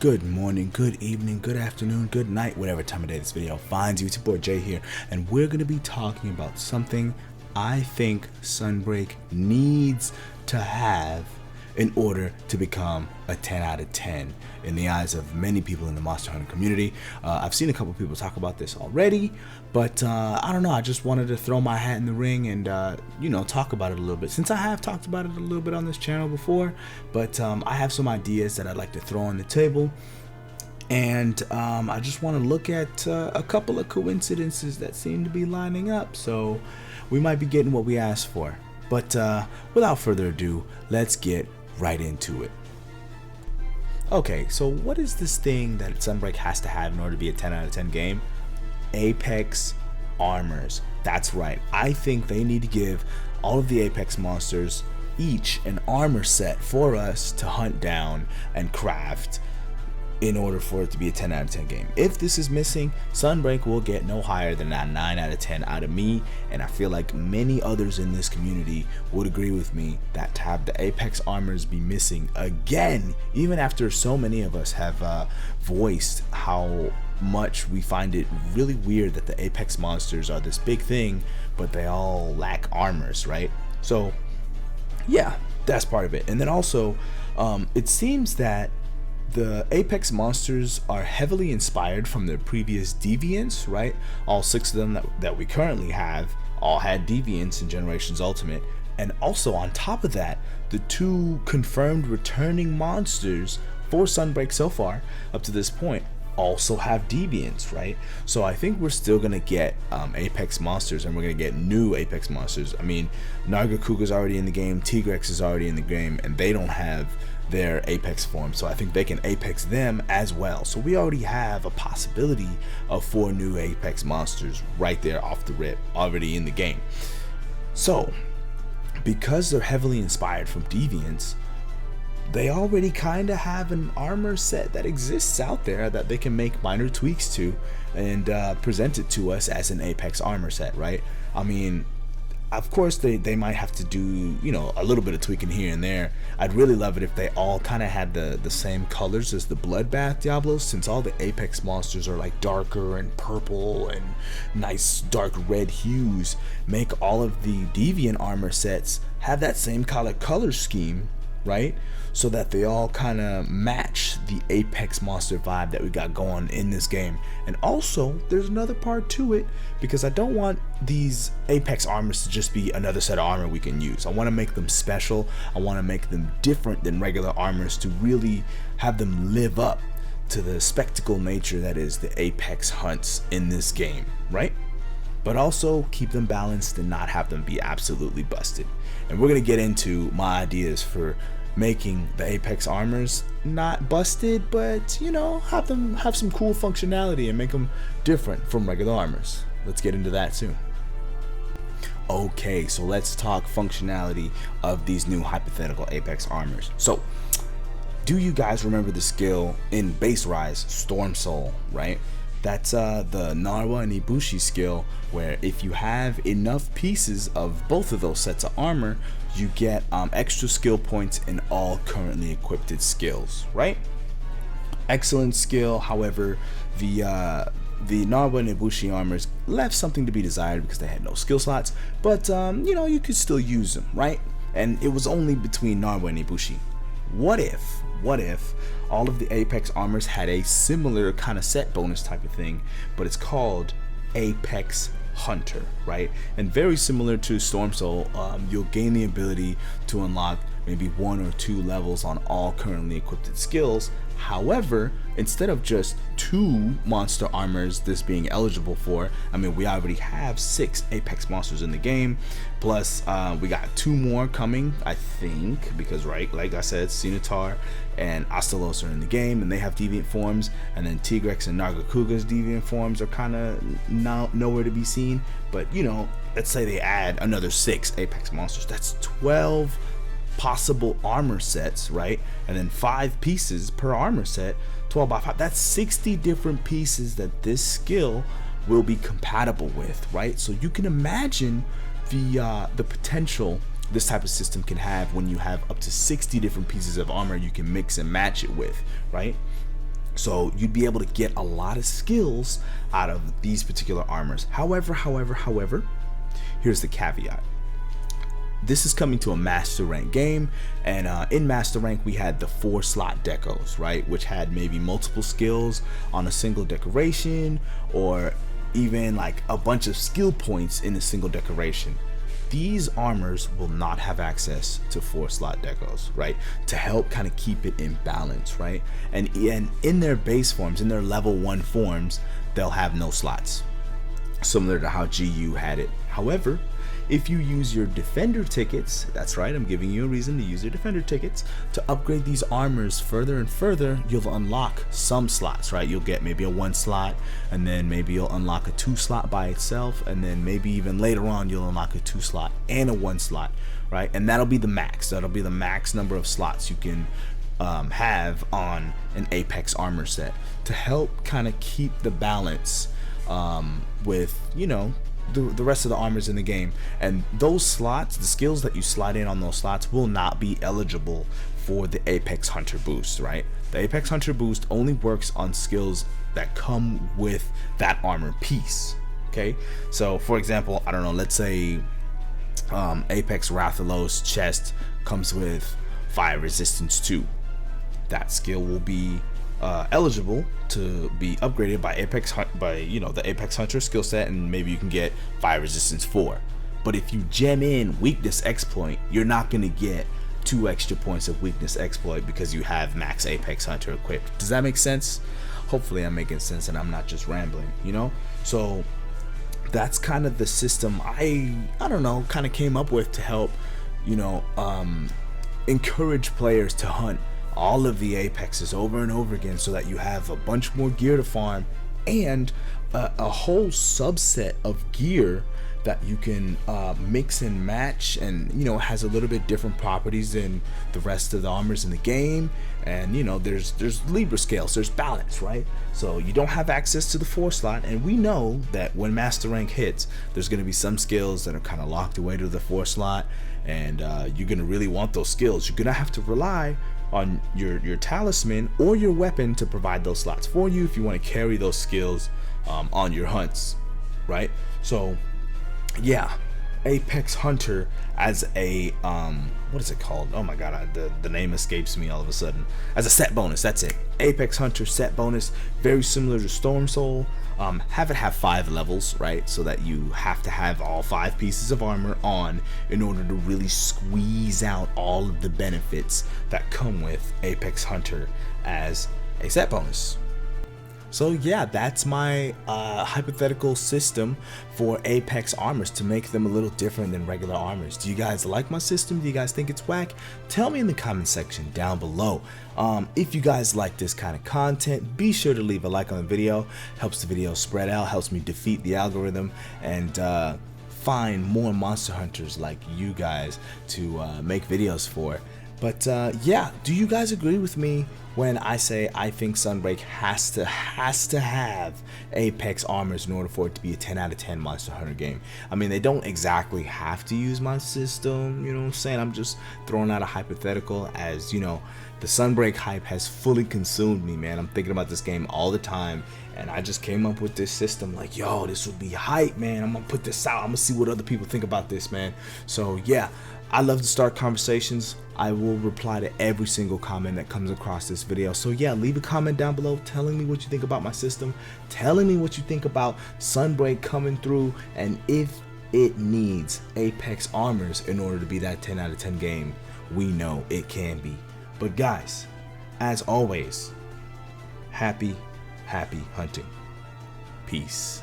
Good morning, good evening, good afternoon, good night, whatever time of day this video finds you. It's your boy Jay here, and we're going to be talking about something I think Sunbreak needs to have in order to become a 10 out of 10 in the eyes of many people in the Monster Hunter community. I've seen a couple people talk about this already, but I don't know, I just wanted to throw my hat in the ring and talk about it a little bit, since I have talked about it a little bit on this channel before. But I have some ideas that I'd like to throw on the table, and I just want to look at a couple of coincidences that seem to be lining up, so we might be getting what we asked for. But without further ado, let's get right into it. Okay, so what is this thing that Sunbreak has to have in order to be a 10 out of 10 game? Apex armors. That's right. I think they need to give all of the Apex monsters each an armor set for us to hunt down and craft in order for it to be a 10 out of 10 game. If this is missing, Sunbreak will get no higher than a 9 out of 10 out of me, and I feel like many others in this community would agree with me that to have the Apex armors be missing again, even after so many of us have voiced how much we find it really weird that the Apex monsters are this big thing, but they all lack armors, right? So yeah, that's part of it. And then also, it seems that the Apex monsters are heavily inspired from their previous deviants, right? All 6 of them that we currently have all had deviants in Generations Ultimate. And also on top of that, the 2 confirmed returning monsters for Sunbreak so far up to this point also have deviants, right? So I think we're still gonna get Apex monsters, and we're gonna get new Apex monsters. I mean, Nargacuga's already in the game, Tigrex is already in the game, and they don't have their Apex form, so I think they can Apex them as well. So we already have a possibility of 4 new Apex monsters right there off the rip, already in the game. So because they're heavily inspired from deviants, they already kind of have an armor set that exists out there that they can make minor tweaks to and present it to us as an Apex armor set, right? I mean, of course they might have to do, a little bit of tweaking here and there. I'd really love it if they all kind of had the same colors as the Bloodbath Diablos, since all the Apex monsters are like darker and purple and nice dark red hues. Make all of the Deviant armor sets have that same color scheme, right? So that they all kind of match the Apex monster vibe that we got going in this game. And also, there's another part to it, because I don't want these Apex armors to just be another set of armor we can use. I want to make them special. I want to make them different than regular armors to really have them live up to the spectacle nature that is the Apex hunts in this game, right? But also keep them balanced and not have them be absolutely busted. And we're going to get into my ideas for making the Apex armors not busted, but have some cool functionality and make them different from regular armors. Let's get into that soon. Okay, so let's talk functionality of these new hypothetical Apex armors. So do you guys remember the skill in Base Rise, Storm Soul, right? That's the Narwa and Ibushi skill, where if you have enough pieces of both of those sets of armor, you get extra skill points in all currently equipped skills, right? Excellent skill. However, the Narwa and Ibushi armors left something to be desired because they had no skill slots, but you could still use them, right? And it was only between Narwa and Ibushi. What if all of the Apex armors had a similar kind of set bonus type of thing, but it's called Apex Hunter, right? And very similar to Storm Soul, you'll gain the ability to unlock maybe 1 or 2 levels on all currently equipped skills. However, instead of just 2 monster armors this being eligible for, I mean, we already have 6 Apex monsters in the game, plus we got 2 more coming, I think, because right, like I said, Cenotar and Astalos are in the game and they have deviant forms, and then Tigrex and Nargacuga's deviant forms are kind of nowhere to be seen. But let's say they add another 6 Apex monsters, that's 12 possible armor sets, right? And then 5 pieces per armor set, 12 by 5, that's 60 different pieces that this skill will be compatible with, right? So you can imagine the potential this type of system can have when you have up to 60 different pieces of armor you can mix and match it with, right? So you'd be able to get a lot of skills out of these particular armors. However, here's the caveat. This is coming to a master rank game, and in master rank we had the 4 slot decos, right, which had maybe multiple skills on a single decoration, or even like a bunch of skill points in a single decoration. These armors will not have access to 4 slot decos, right, to help kind of keep it in balance, right? And in their base forms, in their level 1 forms, they'll have no slots, similar to how GU had it. However, if you use your defender tickets, that's right, I'm giving you a reason to use your defender tickets to upgrade these armors further and further, you'll unlock some slots, right? You'll get maybe a 1 slot, and then maybe you'll unlock a 2 slot by itself, and then maybe even later on you'll unlock a 2 slot and a 1 slot, right? And that'll be the max. That'll be the max number of slots you can have on an Apex armor set to help kind of keep the balance with, you know, the rest of the armors in the game. And those slots, the skills that you slide in on those slots, will not be eligible for the Apex Hunter boost, right? The Apex Hunter boost only works on skills that come with that armor piece. Okay, so for example, I don't know, let's say Apex Rathalos chest comes with fire resistance 2. That skill will be eligible to be upgraded by the Apex Hunter skill set, and maybe you can get fire resistance 4. But if you gem in weakness exploit, you're not going to get 2 extra points of weakness exploit because you have max Apex Hunter equipped. Does that make sense? Hopefully I'm making sense and I'm not just rambling, you know? So that's kind of the system I don't know, kind of came up with to help, you know, encourage players to hunt all of the Apexes over and over again, so that you have a bunch more gear to farm, and a whole subset of gear that you can mix and match, and you know, has a little bit different properties than the rest of the armors in the game. And you know, there's Libra scales, there's balance, right? So you don't have access to the 4 slot, and we know that when master rank hits, there's going to be some skills that are kind of locked away to the 4 slot, and you're going to really want those skills. You're going to have to rely on your talisman or your weapon to provide those slots for you if you want to carry those skills on your hunts, right? So yeah, Apex Hunter as a what is it called? Oh my god, the name escapes me all of a sudden. As a set bonus, that's it. Apex Hunter set bonus, very similar to Storm Soul. Have it have 5 levels, right? So that you have to have all 5 pieces of armor on in order to really squeeze out all of the benefits that come with Apex Hunter as a set bonus. So yeah, that's my hypothetical system for Apex armors to make them a little different than regular armors. Do you guys like my system? Do you guys think it's whack? Tell me in the comment section down below. If you guys like this kind of content, be sure to leave a like on the video. Helps the video spread out, helps me defeat the algorithm, and find more monster hunters like you guys to make videos for. But yeah, do you guys agree with me when I say I think Sunbreak has to have Apex armors in order for it to be a 10 out of 10 Monster Hunter game? I mean, they don't exactly have to use my system, you know what I'm saying? I'm just throwing out a hypothetical, as you know, the Sunbreak hype has fully consumed me, man. I'm thinking about this game all the time, and I just came up with this system like, yo, this would be hype, man. I'm gonna put this out, I'm gonna see what other people think about this, man. So yeah, I love to start conversations. I will reply to every single comment that comes across this video. So yeah, leave a comment down below telling me what you think about my system, telling me what you think about Sunbreak coming through, and if it needs Apex armors in order to be that 10 out of 10 game. We know it can be. But guys, as always, happy hunting. Peace.